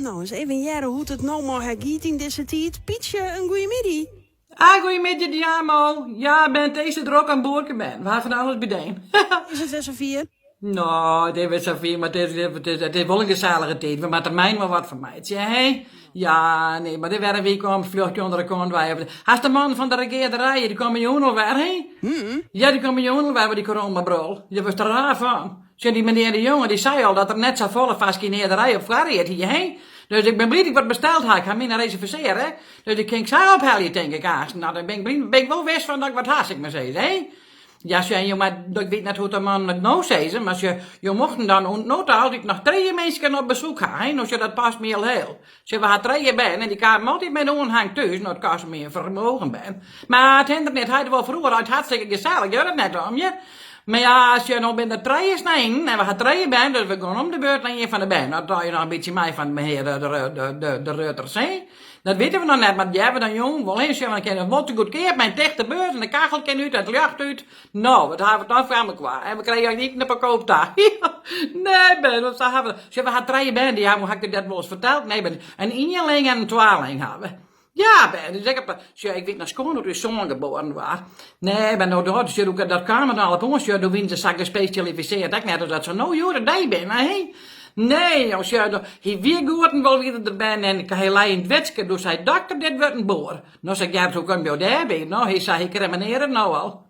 Nou, eens even jaren hoe het nou maar gaat in deze tijd. Pietje, een goeie middag. Goeiemiddag, Diamo. Ja, ben deze er ook aan boord ben. We hebben van alles bedeen. Is het weer zo vier? Nou, het is weer zoveel, maar het is wel een gezellige tijd. We maken er mij maar wat van mij. Hé? Ja, nee, maar dit werd een week om het vluchtje onder de kont. Als de man van de regeerderij, die komen jongen alweer, hé? Ja, die komen jongen alweer bij die coronabrol. Je was er raar van. Zo, die meneer de jongen, die zei al dat er net zo volle vastgeneerderij op Flariët hier, hé? Dus ik ben blij dat ik wat besteld had. Ik ga me naar reserveren, hè? Dus ik ging zij ophalen, denk ik, Aas. Nou, dan ben ik wel wist van dat ik wat haast ik me zei, hè? Ja, zei je, maar ik weet net hoe de man het nou zei, maar je mocht dan ontnoten altijd nog 3 mensen op bezoek gaan, hè? Dus je dat past me heel. Ze we had 3 ben en die kwamen altijd met een onhang thuis, nou, het kost me een vermogen ben. Maar het hindert niet, hij had wel vroeger uit hartstikke gezellig, je dat net om je. Maar ja, als je nog bij de 3 is en we gaan 3 ben, dus we gaan om de beurt naar een van de ben. Dan draai je nog een beetje mij van de meneer de Reuters, hè? Dat weten we nog net, maar jij hebben dan jong, wel eens, want ik ken een wat goed keer, mijn dichte beurt en de kachel ken uit, het licht uit. Nou, wat hebben we dan voor elkaar? En we kregen niet een verkoop daar. Nee, ben, wat hebben we? We gaan 3 ben, ja, hoe heb ik dat wel eens verteld? Nee, ben, een 1-ling en een 12-ling hebben. Ja, ben, dus ik weet nog schoon dat uw zoon geboren was. Nee, ben nou door, dus dat kamer dan op ons, door wie ze zag gespecialiseerd, ik net dat ze nou jaren die ben, hè? Nee, als je hier weer gehoord wel weer erbij en ik hij lei in het wetske, dus hij dokter, dit wordt een boer. Nou zeg ik, ja, zo kom je daar bij. Nou, hij zei, ik crimineer het nou al.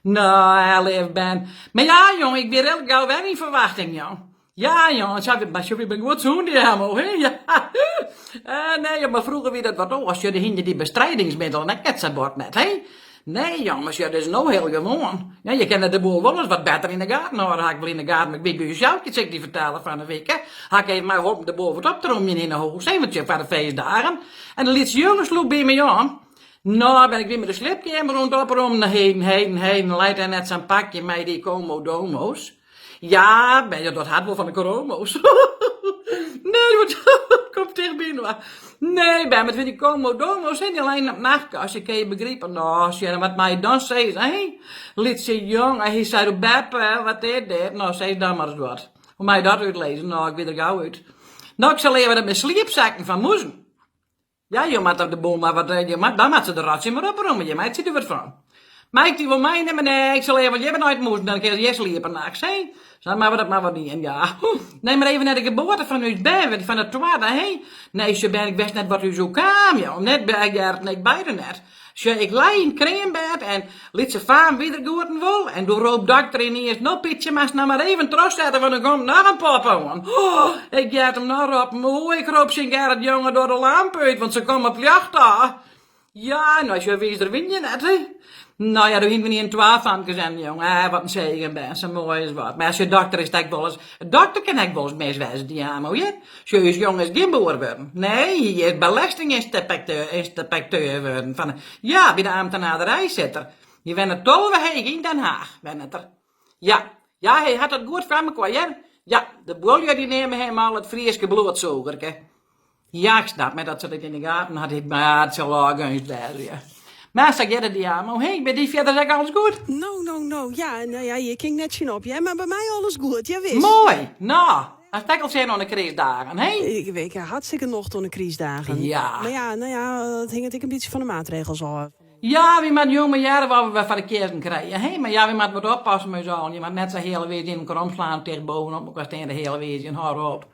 Nou, hij leeft ben. Maar ja, jong, ik ben heel gauw wel in verwachting, jong. Ja, jongen, maar je bent goed zo'n die helemaal, hè? Ja. Nee, maar vroeger weer dat wat als je de hinder die bestrijdingsmiddelen, dat kent ze bord net, hè? Nee, jongens, ja, dat is nou heel gewoon. Ja, je kent de boel wel eens wat beter in de gaten. Nou, dan ga ik wel in de gaten, maar ik weet bij jezelf, ik die vertellen van de week, hè. Ga ik even maar op de boel wat op te roemen in een hoog zeventje van de feestdagen. En dan liet ze jongens sloeg bij me aan. Nou, ben ik weer met de slipkamer rondop om heen. Leidt hij net zijn pakje mij die Komodomo's. Ja, ben je dat had wel van de coromo's. Nee, wat komt tegen binnen. Nee, ben met die Komodomo's en die alleen op nachtkast. Ik kan je begrijpen. Nou, Shannon, wat mij dan zei, hé? Liet ze jong en hij zei op Beppe, wat is dit? Nou, zei dan maar eens wat. Hoe mij dat uitlezen? Nou, ik weet er gauw uit. Nou, ik zal even dat met sliepzakken van moesten. Ja, je maakt op de boel maar wat, dan maakt ze de ratje maar oproemen. Je maakt er wat van. Maar ik die wil mij nemen, nee, ik zal even, je bent nooit moesten, dan kun je sliepen nachts, hè? Zeg maar dat maar wat niet, en ja. Neem maar even naar de geboorte van uw ben, van het tweede, hè? Nee, ze ben ik best net wat u zo kwam, joh. Net bij je, nee, beide net. Ze, ik lei in het crèmebed en liet ze vaan weer goeden wil. En door roep dokter in eerst, nou Pietje, maar even terugzetten, want er komt nog een pop aan. Oh, ik gaat hem nog op, mooi, ik roep zijn Gerrit jongen door de lamp uit, want ze komen op jacht daar. Ja, nou, je wees er win je net, hè? Nou ja, daar hing we niet in 12 van gezien, jongen. Wat een zegen ben, zo mooi is wat. Maar als je dokter is, dat ik wel eens... Dokter kan ik wel eens miswijzen, die amo, je? Zo is jongens geen boer worden. Nee, hier is belastinginspecteur worden. Van, ja, bij de ambtenaarderij zit er. Je bent er tolve heen in Den Haag, ben het er. Ja, hij had het goed van me qua, ja? Ja, de boelje die nemen hem al het Frieske bloedzogerke. Ja, ik snap me dat ze dit in de gaten had. Maar het zal wel eens bij, ja. Maar zeg jij dat die amo? Hé, bij die verder zeg alles goed? Nou, ja, nou ja, je ging net zien op, ja, maar bij mij alles goed, ja wist. Mooi, nou, als stekkel zijn aan de criisdagen, hè? Ik weet hartstikke nog toen de criisdagen. Ja. Maar ja, nou ja, het hing het een beetje van de maatregels af. Ja, wie met jonge jaren waar we van de kersen krijgen, hè? Maar ja, wie moet wat oppassen met zo'n. Je moet net zo hele wezen in elkaar omslaan tegen bovenop, maar steen de hele wezen, hou op.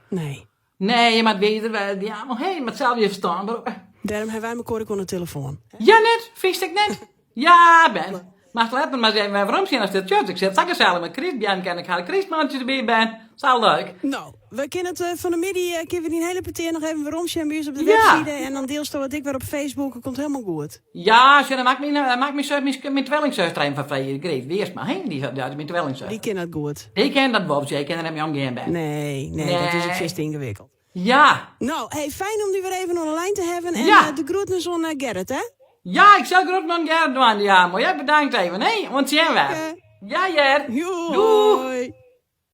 Nee, je moet weten, die amo, hé, met zelf je verstaan, bro. Daarom hebben wij elkaar ook aan de telefoon. Ja, net, vies ik net. Ja, Ben. Maar laat me maar zeggen, waarom zien als dit church? Ik zit zakken zelf met Chris, Bian kan ik haar Christmandjes erbij ben. Zal leuk. Nou, we kunnen het van de middag, kunnen we die hele partij nog even waarom zijn bij ons op de website. En dan deelst wat ik weer op Facebook, het komt helemaal goed. Ja, dan maak me mijn tweelingzuster van vrij great. Wees maar, hè? Die is mijn tweelingzuster. Die kent het goed. Die kent dat Bob, jij kent hem jong geen ben. Nee, dat is ook vast ingewikkeld. Ja. Nou, hey, fijn om die weer even aan de lijn te hebben. En ja. De groetnis aan Gerrit, hè? Ja, ik zal groet aan Gerrit doen, ja. Maar jij bedankt even, hè? Want zien we. Ja, Ja, Jer. Doei.